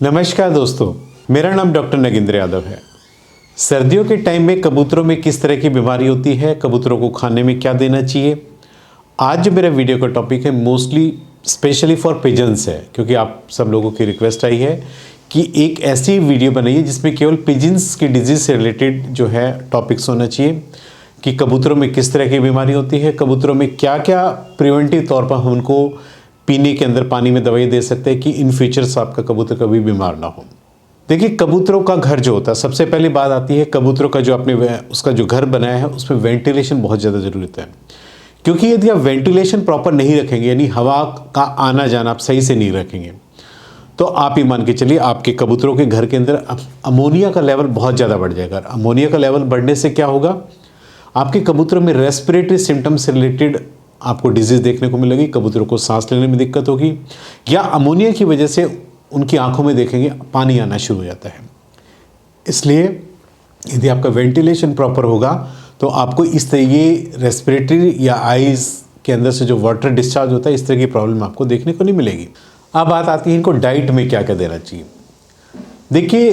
नमस्कार दोस्तों, मेरा नाम डॉक्टर नगेंद्र यादव है। सर्दियों के टाइम में कबूतरों में किस तरह की बीमारी होती है, कबूतरों को खाने में क्या देना चाहिए। आज जो मेरा वीडियो का टॉपिक है मोस्टली स्पेशली फॉर पिजन्स है, क्योंकि आप सब लोगों की रिक्वेस्ट आई है कि एक ऐसी वीडियो बनाइए जिसमें केवल पिजन्स की डिजीज़ से रिलेटेड जो है टॉपिक्स होना चाहिए कि कबूतरों में किस तरह की बीमारी होती है, कबूतरों में क्या क्या प्रिवेंटिव तौर पर हम उनको पीने के अंदर पानी में दवाई दे सकते हैं कि इन फ्यूचर्स आपका कबूतर कभी बीमार ना हो। देखिए, कबूतरों का घर जो होता है, सबसे पहली बात आती है कबूतरों का जो आपने उसका जो घर बनाया है उसमें वेंटिलेशन बहुत ज़्यादा ज़रूरत है। क्योंकि यदि आप वेंटिलेशन प्रॉपर नहीं रखेंगे, यानी हवा का आना जाना आप सही से नहीं रखेंगे, तो आप ही मान के चलिए आपके कबूतरों के घर के अंदर अमोनिया का लेवल बहुत ज़्यादा बढ़ जाएगा। अमोनिया का लेवल बढ़ने से क्या होगा, आपके कबूतरों में रेस्पिरेटरी सिम्टम्स से रिलेटेड आपको डिजीज़ देखने को मिलेगी, कबूतरों को सांस लेने में दिक्कत होगी, या अमोनिया की वजह से उनकी आंखों में देखेंगे पानी आना शुरू हो जाता है। इसलिए यदि आपका वेंटिलेशन प्रॉपर होगा तो आपको इस तरह ये रेस्पिरेटरी या आइज़ के अंदर से जो वाटर डिस्चार्ज होता है, इस तरह की प्रॉब्लम आपको देखने को नहीं मिलेगी। अब बात आती है इनको डाइट में क्या क्या देना चाहिए। देखिए,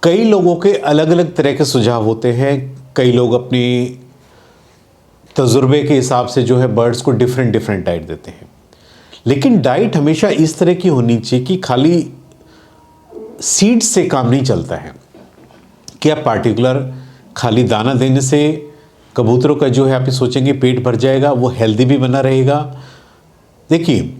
कई लोगों के अलग अलग तरह के सुझाव होते हैं। कई लोग अपनी तजुर्बे के हिसाब से जो है बर्ड्स को डिफरेंट डाइट देते हैं, लेकिन डाइट हमेशा इस तरह की होनी चाहिए कि खाली सीड्स से काम नहीं चलता है कि आप पार्टिकुलर खाली दाना देने से कबूतरों का जो है आप सोचेंगे पेट भर जाएगा, वो हेल्दी भी बना रहेगा। देखिए,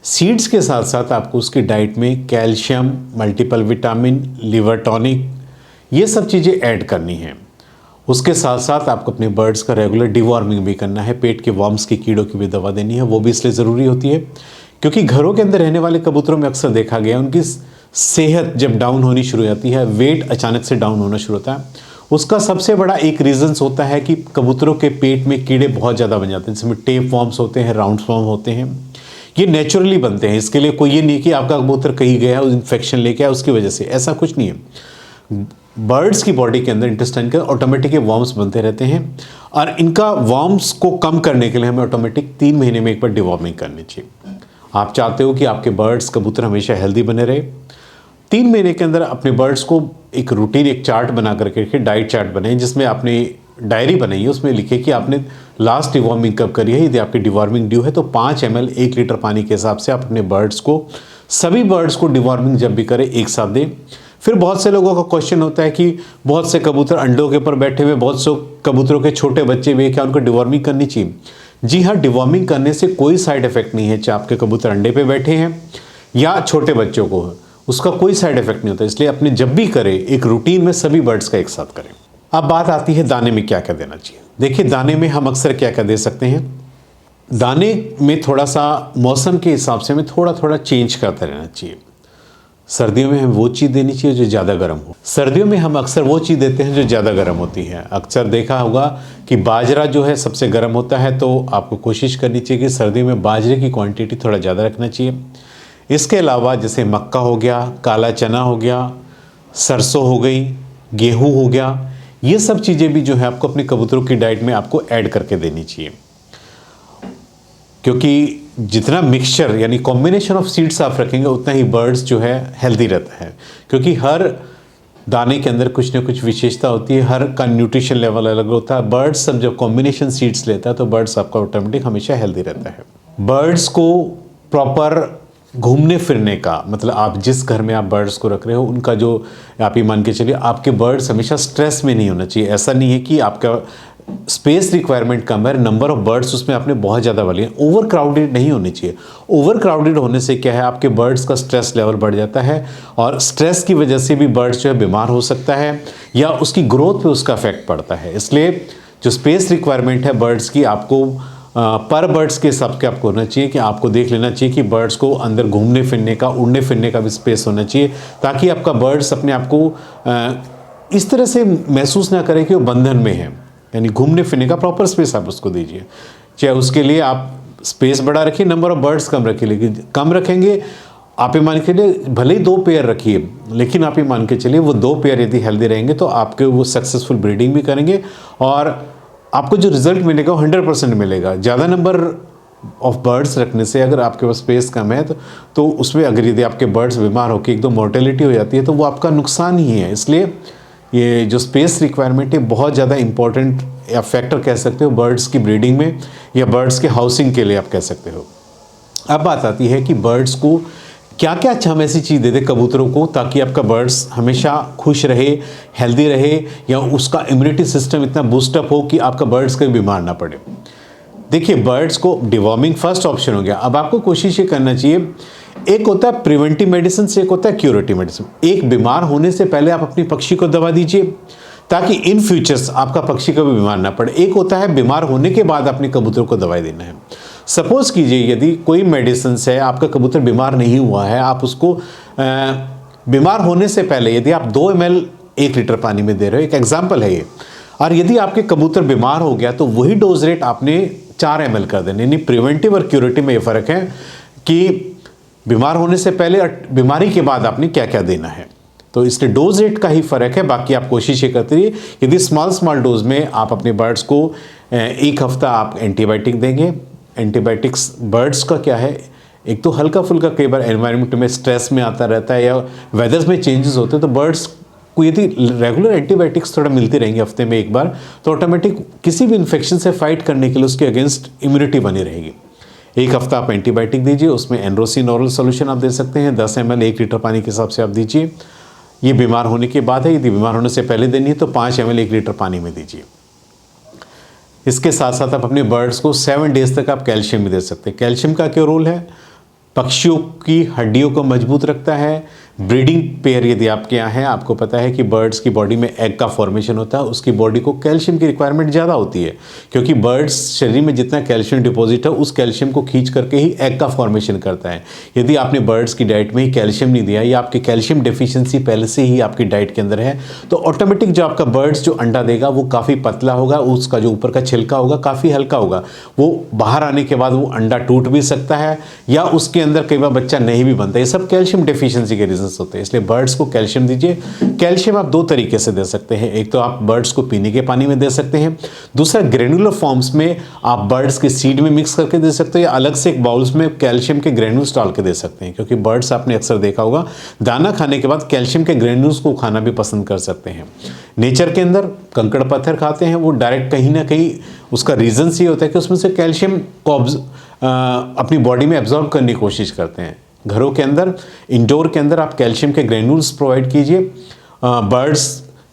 सीड्स के साथ साथ आपको उसकी डाइट में calcium, multiple vitamin, liver tonic, ये सब चीज़ें ऐड करनी हैं। उसके साथ साथ आपको अपने बर्ड्स का रेगुलर डिवॉर्मिंग भी करना है, पेट के वर्म्स की कीड़ों की भी दवा देनी है। वो भी इसलिए ज़रूरी होती है क्योंकि घरों के अंदर रहने वाले कबूतरों में अक्सर देखा गया उनकी सेहत जब डाउन होनी शुरू हो जाती है, वेट अचानक से डाउन होना शुरू होता है, उसका सबसे बड़ा एक रीज़न्स होता है कि कबूतरों के पेट में कीड़े बहुत ज़्यादा बन जाते हैं, जिसमें टेप वॉर्म्स होते हैं, राउंड वॉर्म होते हैं। ये नेचुरली बनते हैं, इसके लिए कोई ये नहीं कि आपका कबूतर कहीं गया है इन्फेक्शन लेके आया उसकी वजह से, ऐसा कुछ नहीं है। बर्ड्स की बॉडी के अंदर इंटेस्टाइन के ऑटोमेटिक वर्म्स बनते रहते हैं और इनका वर्म्स को कम करने के लिए हमें ऑटोमेटिक 3 महीने में एक बार डिवॉर्मिंग करनी चाहिए। आप चाहते हो कि आपके बर्ड्स कबूतर हमेशा हेल्दी बने रहे, 3 महीने के अंदर अपने बर्ड्स को एक रूटीन, एक चार्ट बना करके रखें, डाइट चार्ट बनाए जिसमें आपने डायरी बनाइए, उसमें लिखे कि आपने लास्ट डिवॉर्मिंग कब करी है। यदि आपकी डिवॉर्मिंग ड्यू है तो 5 ml 1 लीटर पानी के हिसाब से आप अपने बर्ड्स को, सभी बर्ड्स को डिवॉर्मिंग जब भी करें एक साथ दें। फिर बहुत से लोगों का क्वेश्चन होता है कि बहुत से कबूतर अंडों के ऊपर बैठे हुए, बहुत से कबूतरों के छोटे बच्चे भी, क्या उनको डिवॉर्मिंग करनी चाहिए? जी हाँ, डिवॉर्मिंग करने से कोई साइड इफेक्ट नहीं है, चाहे आपके कबूतर अंडे पे बैठे हैं या छोटे बच्चों को, उसका कोई साइड इफेक्ट नहीं होता। इसलिए अपने जब भी करें एक रूटीन में सभी बर्ड्स का एक साथ करें। अब बात आती है दाने में क्या क्या देना चाहिए। देखिए, दाने में हम अक्सर क्या क्या दे सकते हैं। दाने में थोड़ा सा मौसम के हिसाब से हमें थोड़ा चेंज करते रहना चाहिए। सर्दियों में हमें वो चीज़ देनी चाहिए जो ज़्यादा गर्म हो। सर्दियों में हम अक्सर वो चीज़ देते हैं जो ज़्यादा गर्म होती है। अक्सर देखा होगा कि बाजरा जो है सबसे गर्म होता है, तो आपको कोशिश करनी चाहिए कि सर्दियों में बाजरे की क्वांटिटी थोड़ा ज़्यादा रखना चाहिए। इसके अलावा जैसे मक्का हो गया, काला चना हो गया, सरसों हो गई, गेहूँ हो गया, ये सब चीज़ें भी जो है आपको अपने कबूतरों की डाइट में आपको ऐड करके देनी चाहिए। क्योंकि जितना मिक्सचर यानी कॉम्बिनेशन ऑफ सीड्स आप रखेंगे उतना ही बर्ड्स जो है हेल्दी रहता है। क्योंकि हर दाने के अंदर कुछ ना कुछ विशेषता होती है, हर का न्यूट्रिशन लेवल अलग होता है। बर्ड्स सब जब कॉम्बिनेशन सीड्स लेता है तो बर्ड्स आपका ऑटोमेटिक हमेशा हेल्दी रहता है। बर्ड्स को प्रॉपर घूमने फिरने का मतलब, आप जिस घर में आप बर्ड्स को रख रहे हो उनका जो, आप ही मान के चलिए आपके बर्ड्स हमेशा स्ट्रेस में नहीं होना चाहिए। ऐसा नहीं है कि आपका स्पेस रिक्वायरमेंट कम है, नंबर ऑफ बर्ड्स उसमें आपने बहुत ज़्यादा वाली है, ओवर क्राउडेड नहीं होनी चाहिए। ओवर क्राउडेड होने से क्या है, आपके बर्ड्स का स्ट्रेस लेवल बढ़ जाता है और स्ट्रेस की वजह से भी बर्ड्स जो है बीमार हो सकता है या उसकी ग्रोथ पे उसका इफेक्ट पड़ता है। इसलिए जो स्पेस रिक्वायरमेंट है बर्ड्स की, आपको पर बर्ड्स के हिसाब से आपको होना चाहिए कि आपको देख लेना चाहिए कि बर्ड्स को अंदर घूमने फिरने का, उड़ने फिरने का भी स्पेस होना चाहिए, ताकि आपका बर्ड्स अपने आप को इस तरह से महसूस ना करे कि वो बंधन में है। यानी घूमने फिरने का प्रॉपर स्पेस आप उसको दीजिए। चाहे उसके लिए आप स्पेस बड़ा रखिए, नंबर ऑफ बर्ड्स कम रखिए, लेकिन कम रखेंगे आप ही मान के चलिए, भले ही 2 पेयर रखिए, लेकिन आप ही मान के चलिए वो 2 पेयर यदि हेल्दी रहेंगे तो आपके वो सक्सेसफुल ब्रीडिंग भी करेंगे और आपको जो रिजल्ट मिलेगा वो 100% मिलेगा। ज़्यादा नंबर ऑफ बर्ड्स रखने से, अगर आपके पास स्पेस कम है तो उसमें अगर यदि आपके बर्ड्स बीमार होकर एकदम मोर्टेलिटी हो जाती है तो वो आपका नुकसान ही है। इसलिए ये जो स्पेस रिक्वायरमेंट है बहुत ज़्यादा इंपॉर्टेंट या फैक्टर कह सकते हो बर्ड्स की ब्रीडिंग में या बर्ड्स के हाउसिंग के लिए आप कह सकते हो। अब बात आती है कि बर्ड्स को क्या क्या अच्छा हम ऐसी चीज़ दे दें कबूतरों को ताकि आपका बर्ड्स हमेशा खुश रहे, हेल्दी रहे, या उसका इम्यूनिटी सिस्टम इतना बूस्टअप हो कि आपका बर्ड्स कभी बीमार ना पड़े। देखिए, बर्ड्स को डिवॉर्मिंग फर्स्ट ऑप्शन हो गया। अब आपको कोशिश ये करना चाहिए, एक होता है प्रिवेंटिव मेडिसिन से एक होता है क्यूरेटिव मेडिसिन। एक, बीमार होने से पहले आप अपनी पक्षी को दवा दीजिए ताकि इन फ्यूचर्स आपका पक्षी कभी बीमार ना पड़े। एक होता है बीमार होने के बाद अपने कबूतरों को दवाई देना है। सपोज कीजिए यदि कोई मेडिसिन है, आपका कबूतर बीमार नहीं हुआ है, आप उसको बीमार होने से पहले यदि आप 2 ml 1 लीटर पानी में दे रहे हो, एक एग्जाम्पल है ये, और यदि आपके कबूतर बीमार हो गया तो वही डोज रेट आपने 4 ml कर देने। यानी प्रिवेंटिव और क्यूरेटिव में ये फ़र्क है कि बीमार होने से पहले और बीमारी के बाद आपने क्या क्या देना है। तो इसलिए डोज रेट का ही फ़र्क है। बाकी आप कोशिश ये करते रहिए, यदि स्मॉल डोज में आप अपने बर्ड्स को 1 हफ्ता आप एंटीबायोटिक देंगे। एंटीबायोटिक्स बर्ड्स का क्या है, एक तो हल्का फुल्का कई बार एनवायरनमेंट में स्ट्रेस में आता रहता है या वेदर्स में चेंजेस होते हैं, तो बर्ड्स को यदि रेगुलर एंटीबायोटिक्स थोड़ा मिलती रहेंगी हफ्ते में 1 बार, तो ऑटोमेटिक किसी भी इन्फेक्शन से फाइट करने के लिए उसके अगेंस्ट इम्यूनिटी बनी रहेगी। 1 हफ्ता आप एंटीबायोटिक दीजिए, उसमें एनरोसिन ओरल सोल्यूशन आप दे सकते हैं, 10 ml 1 लीटर पानी के हिसाब से आप दीजिए। ये बीमार होने के बाद है, यदि बीमार होने से पहले देनी है तो 5 ml 1 लीटर पानी में दीजिए। इसके साथ साथ आप अपने बर्ड्स को 7 डेज तक आप कैल्शियम भी दे सकते हैं। कैल्शियम का क्या रोल है, पक्षियों की हड्डियों को मजबूत रखता है। ब्रीडिंग पेयर यदि आपके यहाँ है, आपको पता है कि बर्ड्स की बॉडी में एग का फॉर्मेशन होता है, उसकी बॉडी को कैल्शियम की रिक्वायरमेंट ज़्यादा होती है, क्योंकि बर्ड्स शरीर में जितना कैल्शियम डिपॉजिट है उस कैल्शियम को खींच करके ही एग का फॉर्मेशन करता है। यदि आपने बर्ड्स की डाइट में ही कैल्शियम नहीं दिया या आपकी कैल्शियम डिफिशियंसी पहले से ही आपकी डाइट के अंदर है, तो ऑटोमेटिक जो आपका बर्ड्स जो अंडा देगा वो काफ़ी पतला होगा, उसका जो ऊपर का छिलका होगा काफ़ी हल्का होगा। वो बाहर आने के बाद वो अंडा टूट भी सकता है या उसके अंदर कई बार बच्चा नहीं भी बनता। ये सब कैल्शियम डिफिशियंसी के रीजन होते हैं। इसलिए बर्ड्स को कैल्शियम दीजिए। कैल्शियम आप 2 तरीके से दे सकते हैं, एक तो आप बर्ड्स को पीने के पानी में दे सकते हैं, दूसरा ग्रेनुलर फॉर्म्स में आप बर्ड्स के सीड में मिक्स करके दे सकते हैं, या अलग से एक बाउल्स में कैल्शियम के ग्रेन्यूल्स डाल के दे सकते हैं। क्योंकि बर्ड्स आपने अक्सर देखा होगा दाना खाने के बाद कैल्शियम के ग्रेन्यूल्स को खाना भी पसंद कर सकते हैं। नेचर के अंदर कंकड़ पत्थर खाते हैं, वो डायरेक्ट कहीं ना कहीं उसका रीजन ये होता है कि उसमें से कैल्शियम को अपनी बॉडी में एब्जॉर्ब करने की कोशिश करते हैं। घरों के अंदर, इंडोर के अंदर आप कैल्शियम के ग्रेन्यूल्स प्रोवाइड कीजिए। बर्ड्स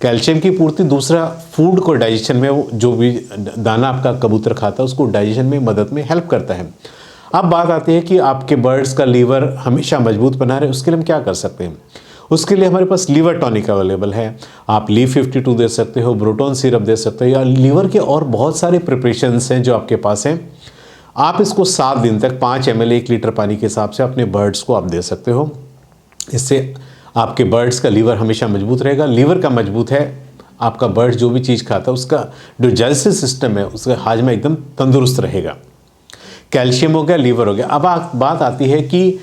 कैल्शियम की पूर्ति, दूसरा फूड को डाइजेशन में, वो जो भी दाना आपका कबूतर खाता है उसको डाइजेशन में मदद में हेल्प करता है। अब बात आती है कि आपके बर्ड्स का लीवर हमेशा मजबूत बना रहे, उसके लिए हम क्या कर सकते हैं। उसके लिए हमारे पास लीवर टॉनिक अवेलेबल है। आप लीव 52 दे सकते हो, ब्रोटोन सिरप दे सकते हो, या लीवर के और बहुत सारे प्रिपरेशंस हैं जो आपके पास हैं। आप इसको 7 दिन तक 5 ml 1 लीटर पानी के हिसाब से अपने बर्ड्स को आप दे सकते हो। इससे आपके बर्ड्स का लीवर हमेशा मजबूत रहेगा। लीवर का मजबूत है, आपका बर्ड जो भी चीज़ खाता है उसका जो डाइजेस्टिव सिस्टम है उसका हाजमा एकदम तंदुरुस्त रहेगा। कैल्शियम हो गया, लीवर हो गया। अब बात आती है कि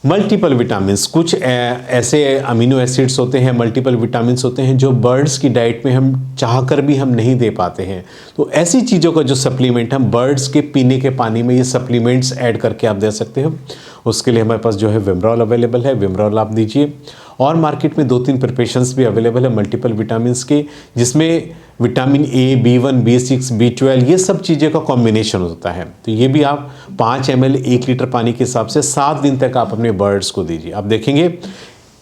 मल्टीपल विटामिन्स, कुछ ऐसे अमीनो एसिड्स होते हैं, मल्टीपल विटामिन्स होते हैं जो बर्ड्स की डाइट में हम चाहकर भी हम नहीं दे पाते हैं। तो ऐसी चीज़ों का जो सप्लीमेंट हम बर्ड्स के पीने के पानी में ये सप्लीमेंट्स ऐड करके आप दे सकते हो। उसके लिए हमारे पास जो है विमरॉल अवेलेबल है, विमरॉल आप दीजिए। और मार्केट में 2-3 प्रिपरेशंस भी अवेलेबल है मल्टीपल विटामिन्स के, जिसमें vitamin A, B1, B6, B12 ये सब चीज़ें का कॉम्बिनेशन होता है। तो ये भी आप 5 ml 1 लीटर पानी के हिसाब से 7 दिन तक आप अपने बर्ड्स को दीजिए। आप देखेंगे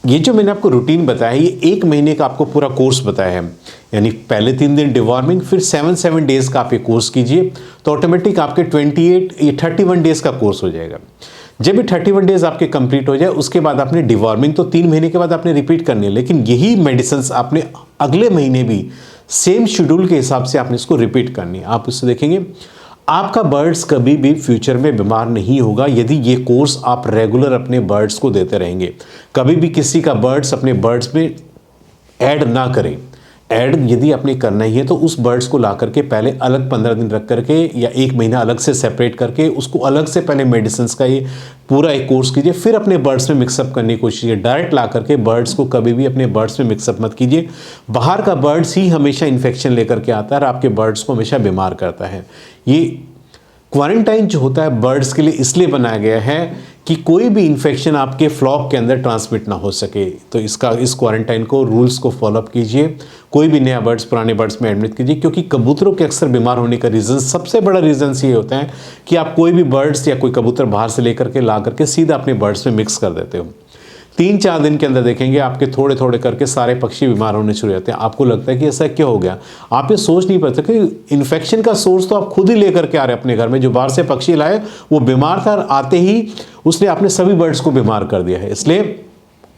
ये जो मैंने आपको रूटीन बताया है ये 1 महीने का आपको पूरा कोर्स बताया है। यानी पहले 3 दिन डिवॉर्मिंग, फिर 7 डेज़ का आप ये कोर्स कीजिए तो ऑटोमेटिक आपके 31 डेज़ का कोर्स हो जाएगा। जब भी 31 डेज़ आपके कंप्लीट हो जाए उसके बाद आपने डिवॉर्मिंग तो 3 महीने के बाद आपने रिपीट करनी है, लेकिन यही मेडिसिन आपने अगले महीने भी सेम शेड्यूल के हिसाब से आपने इसको रिपीट करनी है। आप इससे देखेंगे आपका बर्ड्स कभी भी फ्यूचर में बीमार नहीं होगा यदि ये कोर्स आप रेगुलर अपने बर्ड्स को देते रहेंगे। कभी भी किसी का बर्ड्स अपने बर्ड्स में ऐड ना करें। ऐड यदि आपने करना ही है तो उस बर्ड्स को ला करके पहले अलग 15 दिन रख करके या 1 महीना अलग से सेपरेट करके उसको अलग से पहले मेडिसिन का ये पूरा एक कोर्स कीजिए, फिर अपने बर्ड्स में मिक्सअप करने की कोशिश कीजिए। डायरेक्ट ला करके बर्ड्स को कभी भी अपने बर्ड्स में मिक्सअप मत कीजिए। बाहर का बर्ड्स ही हमेशा इन्फेक्शन लेकर के आता है और आपके बर्ड्स को हमेशा बीमार करता है। ये क्वारंटाइन जो होता है बर्ड्स के लिए इसलिए बनाया गया है कि कोई भी इन्फेक्शन आपके फ्लॉक के अंदर ट्रांसमिट ना हो सके। तो इस क्वारंटाइन को रूल्स को फॉलोअप कीजिए। कोई भी नया बर्ड्स पुराने बर्ड्स में एडमिट कीजिए, क्योंकि कबूतरों के अक्सर बीमार होने का रीज़न, सबसे बड़ा रीज़न ये होता है कि आप कोई भी बर्ड्स या कोई कबूतर बाहर से लेकर के ला करके सीधा अपने बर्ड्स में मिक्स कर देते हो। 3-4 दिन के अंदर देखेंगे आपके थोड़े थोड़े करके सारे पक्षी बीमार होने शुरू हो जाते हैं। आपको लगता है कि ऐसा क्यों हो गया, आप ये सोच नहीं पाते कि इन्फेक्शन का सोर्स तो आप खुद ही लेकर के आ रहे हैं अपने घर में। जो बाहर से पक्षी लाए वो बीमार था, आते ही उसने अपने सभी बर्ड्स को बीमार कर दिया है। इसलिए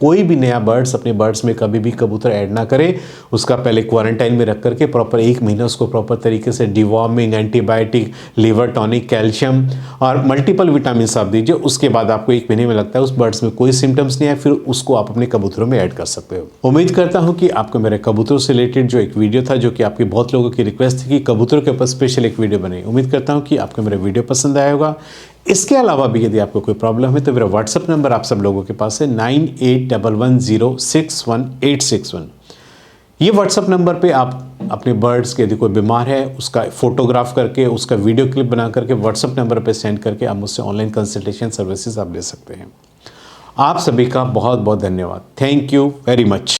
कोई भी नया बर्ड्स अपने बर्ड्स में कभी भी कबूतर ऐड ना करे। उसका पहले क्वारंटाइन में रख करके प्रॉपर 1 महीना उसको प्रॉपर तरीके से deworming, antibiotic, liver tonic, calcium और मल्टीपल विटामिन आप दीजिए। उसके बाद आपको 1 महीने में लगता है उस बर्ड्स में कोई सिम्टम्स नहीं है, फिर उसको आप अपने कबूतरों में ऐड कर सकते हो। उम्मीद करता हूँ कि आपको मेरे कबूतरों से रिलेटेड जो एक वीडियो था, जो कि आपकी बहुत लोगों की रिक्वेस्ट थी कि कबूतरों के ऊपर स्पेशल एक वीडियो बने, उम्मीद करता हूँ कि आपको मेरा वीडियो पसंद आया होगा। इसके अलावा भी यदि आपको कोई प्रॉब्लम है तो मेरा व्हाट्सएप नंबर आप सब लोगों के पास है 9811061861। ये व्हाट्सएप नंबर पे आप अपने बर्ड्स के यदि कोई बीमार है उसका फोटोग्राफ करके, उसका वीडियो क्लिप बना करके व्हाट्सएप नंबर पे सेंड करके आप मुझसे ऑनलाइन कंसल्टेशन सर्विसेज आप ले सकते हैं। आप सभी का बहुत बहुत धन्यवाद। Thank you very much.